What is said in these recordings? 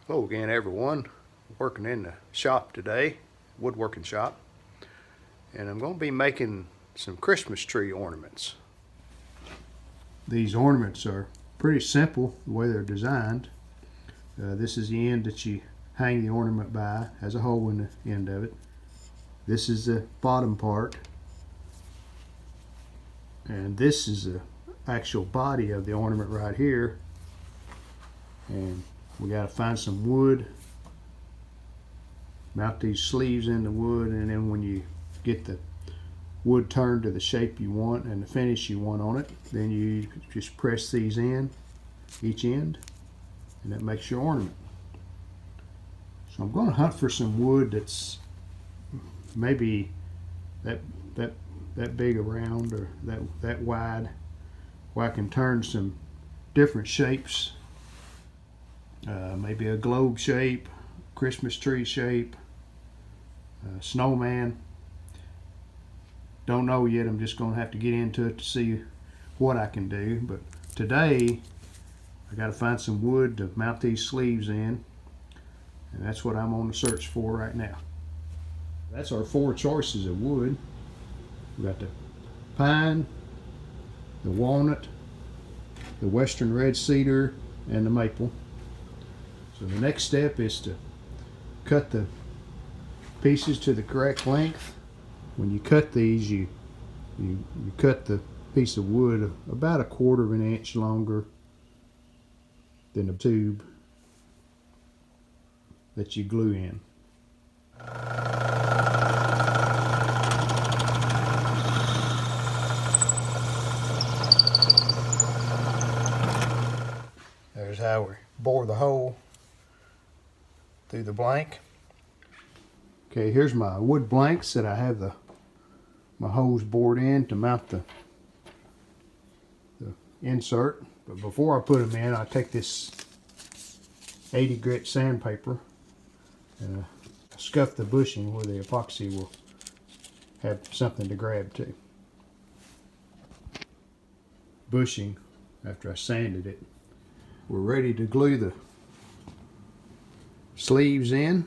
Hello again, everyone. Working in the shop today, woodworking shop, and I'm going to be making some Christmas tree ornaments. These ornaments are pretty simple the way they're designed. This is the end that you hang the ornament by, has a hole in the end of it. This is the bottom part, and this is the actual body of the ornament right here. And we got to find some wood, mount these sleeves in the wood, and then when you get the wood turned to the shape you want and the finish you want on it, then you just press these in, each end, and that makes your ornament. So I'm going to hunt for some wood that's maybe that big around or that wide, where I can turn some different shapes. Maybe a globe shape, Christmas tree shape, snowman. Don't know yet. I'm just going to have to get into it to see what I can do. But today, I got to find some wood to mount these sleeves in, and that's what I'm on the search for right now. That's our 4 choices of wood. We got the pine, the walnut, the western red cedar, and the maple. So the next step is to cut the pieces to the correct length. When you cut these, you cut the piece of wood about 1/4 of an inch longer than the tube that you glue in. There's how we bore the hole through the blank. Okay, here's my wood blanks that I have my holes bored in to mount the insert. But before I put them in, I take this 80 grit sandpaper and scuff the bushing where the epoxy will have something to grab to. Bushing after I sanded it. We're ready to glue the sleeves in.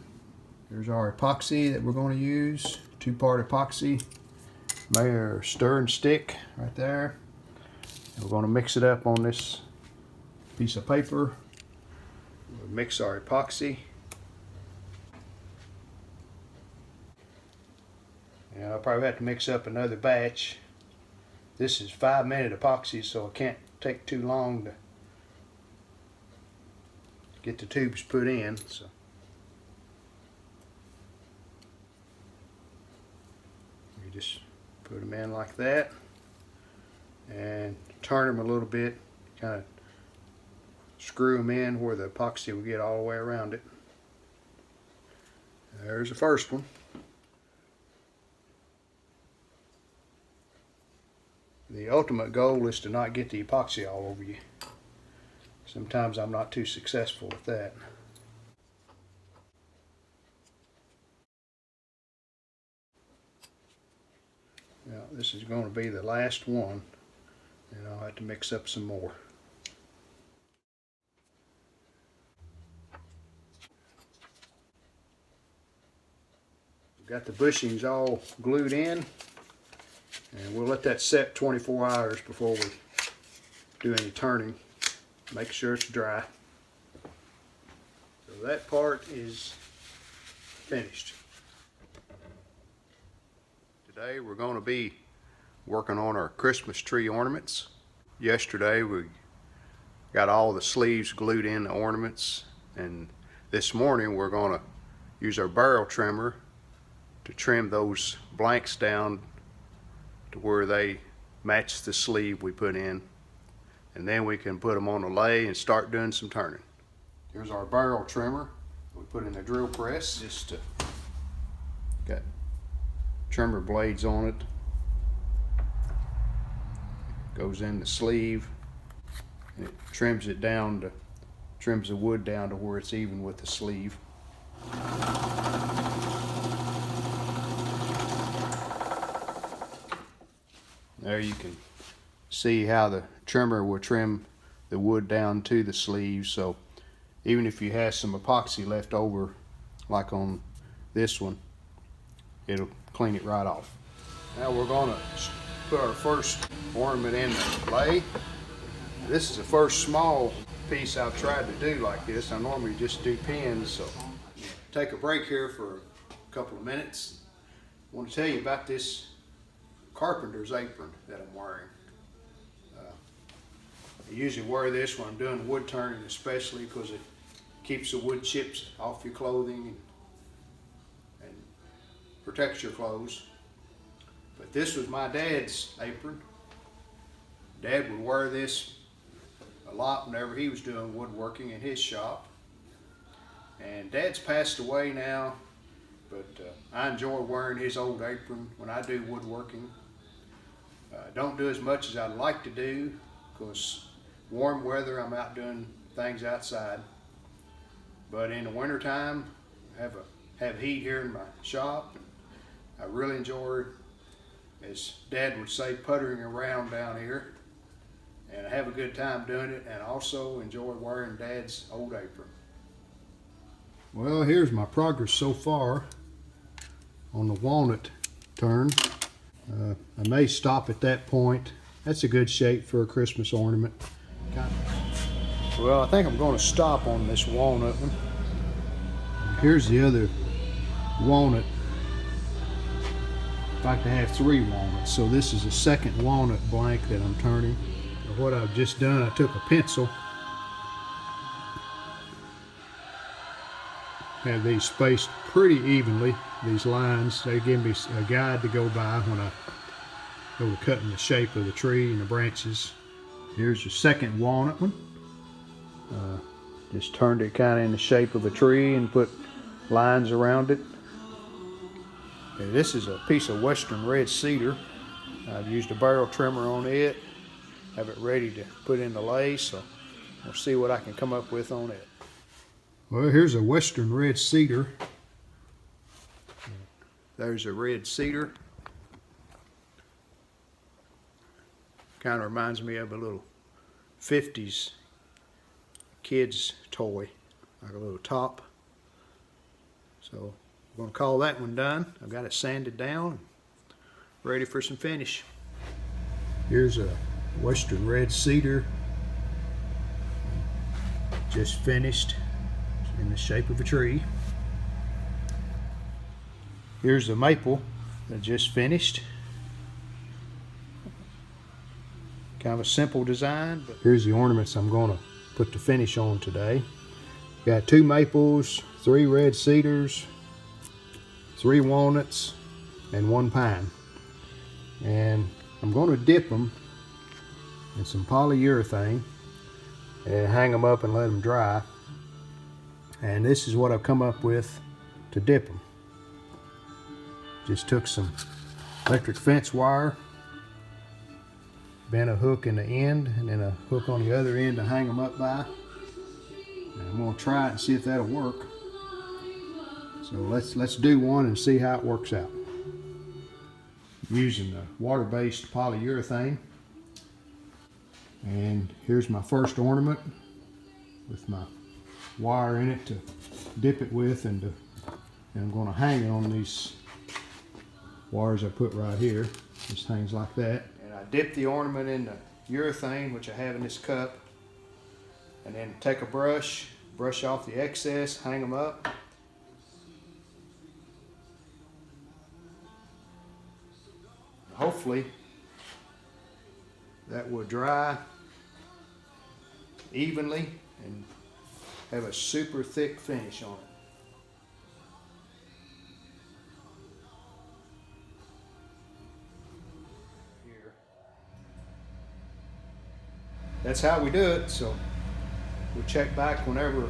There's our epoxy that we're going to use, 2-part epoxy, our stir and stick right there. And we're going to mix it up on this piece of paper. We'll mix our epoxy. And I'll probably have to mix up another batch. This is 5-minute epoxy, so it can't take too long to get the tubes put in. So you just put them in like that and turn them a little bit, kind of screw them in where the epoxy will get all the way around it. There's the first one. The ultimate goal is to not get the epoxy all over you. Sometimes I'm not too successful with that. Now this is going to be the last one, and I'll have to mix up some more. We've got the bushings all glued in, and we'll let that set 24 hours before we do any turning. Make sure it's dry. So that part is finished. Today we're going to be working on our Christmas tree ornaments. Yesterday we got all the sleeves glued in the ornaments, and this morning we're going to use our barrel trimmer to trim those blanks down to where they match the sleeve we put in. And then we can put them on the lathe and start doing some turning. Here's our barrel trimmer we put in the drill press. Just got trimmer blades on it. Goes in the sleeve and it trims it down to, trims the wood down to where it's even with the sleeve. There you can see how the trimmer will trim the wood down to the sleeve. So even if you have some epoxy left over, like on this one, it'll clean it right off. Now we're gonna put our first ornament in the lathe. This is the first small piece I've tried to do like this. I normally just do pins, so take a break here for a couple of minutes. I want to tell you about this carpenter's apron that I'm wearing. I usually wear this when I'm doing wood turning, especially because it keeps the wood chips off your clothing and protects your clothes. But this was my dad's apron. Dad would wear this a lot whenever he was doing woodworking in his shop. And Dad's passed away now, but I enjoy wearing his old apron when I do woodworking. Don't do as much as I'd like to do because warm weather I'm out doing things outside. But in the winter time, I have heat here in my shop. I really enjoy, as Dad would say, puttering around down here. And I have a good time doing it, and also enjoy wearing Dad's old apron. Well, here's my progress so far on the walnut turn. I may stop at that point. That's a good shape for a Christmas ornament. Well, I think I'm going to stop on this walnut one. Here's the other walnut. I'd like to have 3 walnuts, so this is the second walnut blank that I'm turning. What I've just done, I took a pencil, have these spaced pretty evenly, these lines. They give me a guide to go by when I go to cutting the shape of the tree and the branches. Here's the second walnut one. Just turned it kind of in the shape of a tree and put lines around it. And this is a piece of western red cedar. I've used a barrel trimmer on it. Have it ready to put in the lathe, so we'll see what I can come up with on it. Well, here's a western red cedar. There's a red cedar. Kind of reminds me of a little 50s kids toy, like a little top. So I'm going to call that one done. I've got it sanded down, ready for some finish. Here's a western red cedar, just finished in the shape of a tree. Here's the maple that just finished. Kind of a simple design, but here's the ornaments I'm going to put the finish on today. Got 2 maples, 3 red cedars, 3 walnuts, and 1 pine. And I'm going to dip them in some polyurethane and hang them up and let them dry. And this is what I've come up with to dip them. Just took some electric fence wire, bent a hook in the end and then a hook on the other end to hang them up by. And I'm going to try it and see if that'll work. So let's do one and see how it works out. I'm using the water-based polyurethane. And here's my first ornament with my wire in it to dip it with, and I'm going to hang it on these wires I put right here. Just hangs like that. And I dip the ornament in the urethane, which I have in this cup, and then take a brush off the excess, hang them up. Hopefully that will dry evenly and have a super thick finish on it. Here. That's how we do it, so we'll check back whenever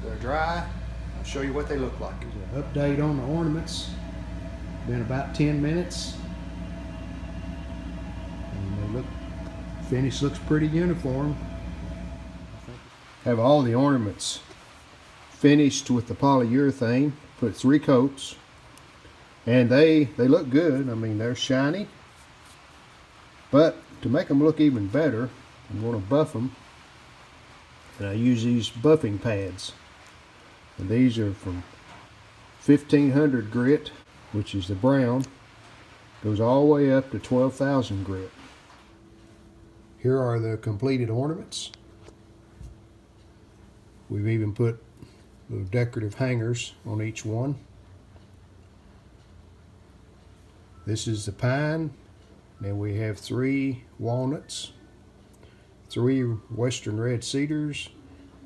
they're dry. I'll show you what they look like. There's an update on the ornaments. Been about 10 minutes. And they look, finish looks pretty uniform. Have all the ornaments finished with the polyurethane. Put 3 coats, and they look good. I mean, they're shiny, but to make them look even better, I'm going to buff them And I use these buffing pads. And these are from 1500 grit, which is the brown, goes all the way up to 12,000 grit. Here are the completed ornaments. We've even put little decorative hangers on each one. This is the pine. Then we have 3 walnuts, 3 western red cedars,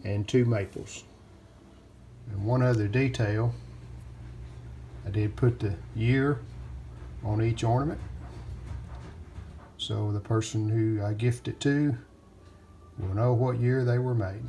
and 2 maples. And one other detail, I did put the year on each ornament, so the person who I gift it to will know what year they were made.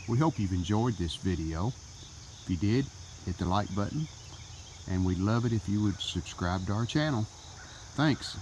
We hope you've enjoyed this video. If you did, hit the like button, and we'd love it if you would subscribe to our channel. Thanks.